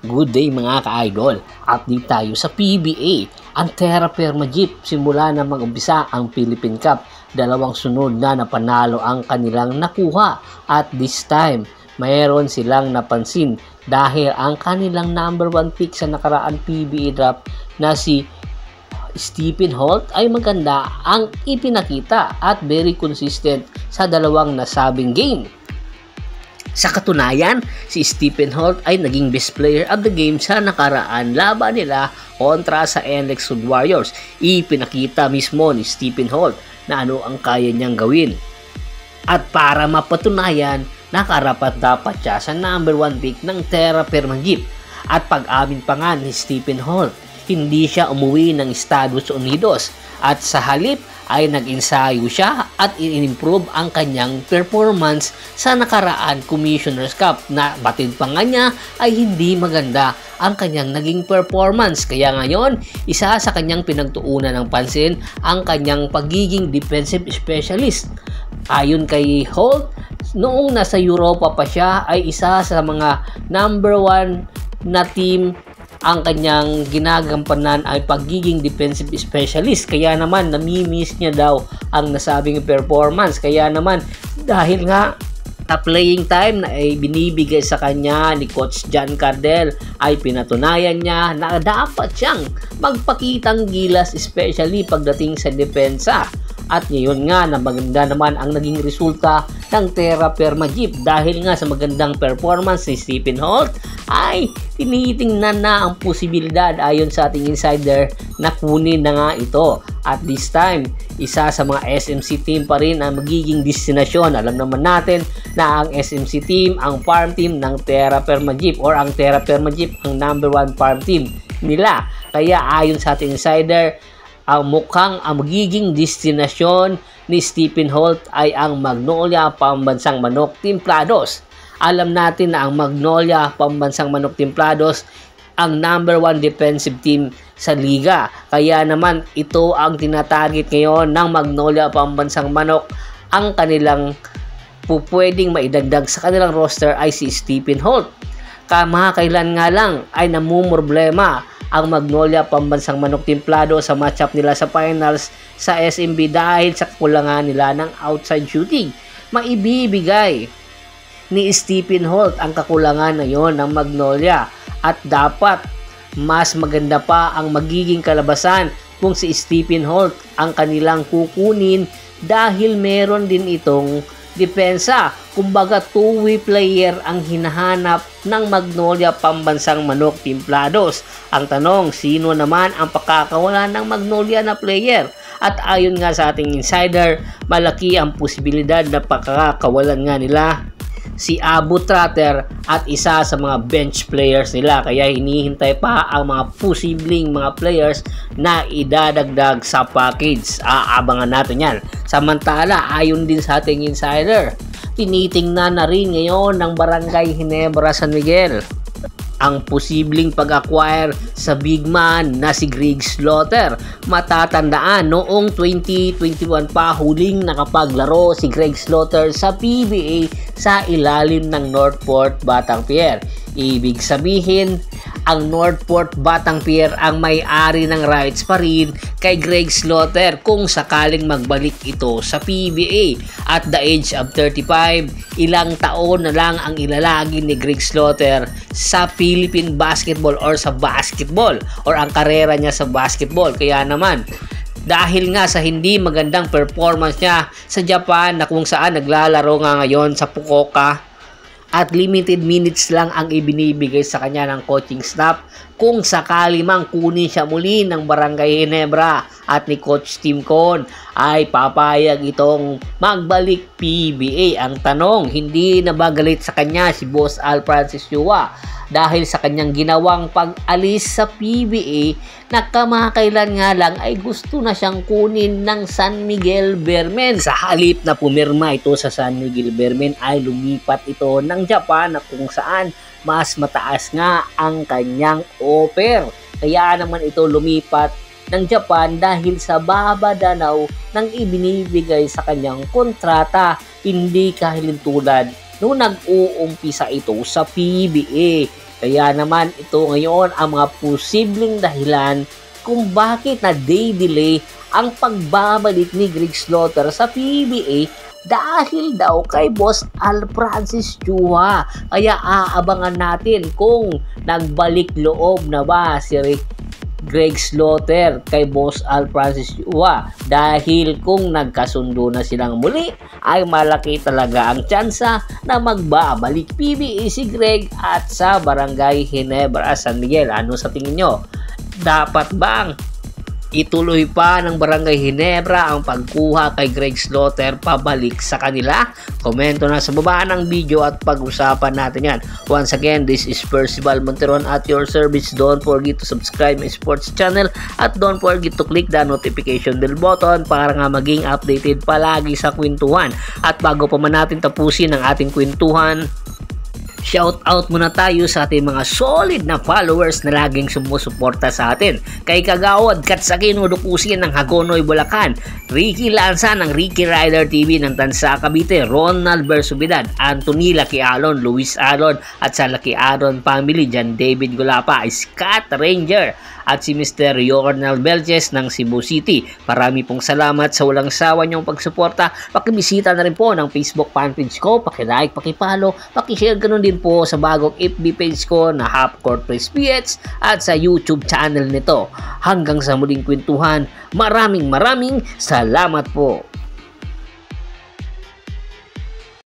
Good day mga ka-idol. Update tayo sa PBA. Ang Terra Firma Jeep simula na mag-umpisa ang Philippine Cup. Dalawang sunod na napanalo ang kanilang nakuha. At this time, mayroon silang napansin dahil ang kanilang number 1 pick sa nakaraan PBA draft na si Stephen Holt ay maganda ang ipinakita at very consistent sa dalawang nasabing game. Sa katunayan, si Stephen Holt ay naging best player of the game sa nakaraan laban nila kontra sa NLEX Sud Warriors. Ipinakita mismo ni Stephen Holt na ano ang kaya niyang gawin. At para mapatunayan, nakarapat-dapat siya sa number 1 pick ng Terra Firma Jeep. At pag-amin pa nga ni Stephen Holt, hindi siya umuwi ng Estados Unidos at sa halip ay nag-ensayo siya at in-improve ang kanyang performance sa nakaraan Commissioner's Cup na batid pa nga niya ay hindi maganda ang kanyang naging performance. Kaya ngayon, isa sa kanyang pinagtuunan ng pansin ang kanyang pagiging defensive specialist. Ayon kay Holt, noong nasa Europa pa siya ay isa sa mga number 1 na team. Ang kanyang ginagampanan ay pagiging defensive specialist. Kaya naman namimiss niya daw ang nasabing performance. Kaya naman dahil nga sa playing time na ay binibigay sa kanya ni Coach John Cardell ay pinatunayan niya na dapat siyang magpakitang gilas especially pagdating sa depensa. At ngayon nga na maganda naman ang naging resulta ng Terra Firma Jeep dahil nga sa magandang performance ni Stephen Holt ay tinitingnan na ang posibilidad ayon sa ating insider na kunin na nga ito. At this time, isa sa mga SMC team pa rin ang magiging destinasyon. Alam naman natin na ang SMC team, ang farm team ng Terra Firma Jeep or ang Terra Firma Jeep ang number 1 farm team nila. Kaya ayon sa ating insider, ang mukhang ang magiging destinasyon ni Stephen Holt ay ang Magnolia Pambansang Manok Timplados. Alam natin na ang Magnolia Pambansang Manok Timplados ang number 1 defensive team sa liga. Kaya naman ito ang tinatarget ngayon ng Magnolia Pambansang Manok. Ang kanilang pupwedeng maidagdag sa kanilang roster ay si Stephen Holt. Kamakailan nga lang ay namumroblema ang Magnolia Pambansang Manok Timplado sa matchup nila sa finals sa SMB dahil sa kakulangan nila ng outside shooting. Maibibigay ni Stephen Holt ang kakulangan na yon ng Magnolia at dapat mas maganda pa ang magiging kalabasan kung si Stephen Holt ang kanilang kukunin dahil meron din itong depensa. Kumbaga 2-way player ang hinahanap ng Magnolia Pambansang Manok Timplados. Ang tanong, sino naman ang pakakawalan ng Magnolia na player? At ayon nga sa ating insider, malaki ang posibilidad na pakakawalan nga nila si Abu Trotter at isa sa mga bench players nila. Kaya hinihintay pa ang mga posibleng mga players na idadagdag sa package. Aabangan natin yan. Samantala, ayon din sa ating insider, tinitingnan na rin ngayon ng Barangay Ginebra San Miguel ang posibleng pag-acquire sa big man na si Greg Slaughter. Matatandaan noong 2021 pa huling nakapaglaro si Greg Slaughter sa PBA sa ilalim ng Northport Batangpier. Ibig sabihin, ang Northport Batangpier ang may-ari ng rights pa rin kay Greg Slaughter kung sakaling magbalik ito sa PBA. At the age of 35, ilang taon na lang ang ilalagi ni Greg Slaughter sa Philippine basketball or sa basketball or ang karera niya sa basketball. Kaya naman, dahil nga sa hindi magandang performance niya sa Japan na kung saan naglalaro nga ngayon sa Fukuoka at limited minutes lang ang ibinibigay sa kanya ng coaching staff, kung sakali mang kunin siya muli ng Barangay Ginebra at ni Coach Tim Con ay papayag itong magbalik PBA. Ang tanong, hindi na ba galit sa kanya si Boss Al Francis Chua dahil sa kanyang ginawang pag-alis sa PBA na kamakailan nga lang ay gusto na siyang kunin ng San Miguel Bearmen. Sa halip na pumirma ito sa San Miguel Bearmen ay lumipat ito ng Japan na kung saan mas mataas nga ang kanyang offer. Kaya naman ito lumipat ng Japan dahil sa babadanaw ng ibinibigay sa kanyang kontrata, hindi kahilintulad noong nag-uumpisa ito sa PBA. Kaya naman ito ngayon ang mga posibleng dahilan kung bakit na day-delay ang pagbabalik ni Greg Slaughter sa PBA dahil daw kay Boss Al Francis Chua. Kaya aabangan natin kung nagbalik loob na ba si Greg Slaughter kay Boss Al Francis Chua, dahil kung nagkasundo na silang muli ay malaki talaga ang tsansa na magbabalik PBA si Greg at sa Barangay Ginebra, San Miguel. Ano sa tingin nyo? Dapat bang ituloy pa ng Barangay Ginebra ang pagkuha kay Greg Slaughter pabalik sa kanila? Komento na sa baba ng video at pag-usapan natin yan. Once again, this is Percival Monteron at your service. Don't forget to subscribe my sports channel at don't forget to click the notification bell button para nga maging updated palagi sa kwentuhan. At bago pa man natin tapusin ang ating kwentuhan, shout out muna tayo sa ating mga solid na followers na laging sumusuporta sa atin. Kay Kagawad Katsakino Dukusin ng Hagonoy, Bulacan, Ricky Lanza ng Ricky Rider TV ng Tansa, Cavite, Ronald Bersubidad, Anthony Lucky Alon, Luis Alon at sa Lucky Alon family, Jan David Gulapa, Scott Ranger at si Mr. Yornal Belches ng Cebu City. Marami pong salamat sa walang sawa niyong pagsuporta. Pakibisita na rin po ng Facebook fanpage ko, pakilike, pakipollow, pakishare, ganun din po sa bagong FB page ko na Half Court Press PH at sa YouTube channel nito. Hanggang sa muling kwentuhan, maraming salamat po.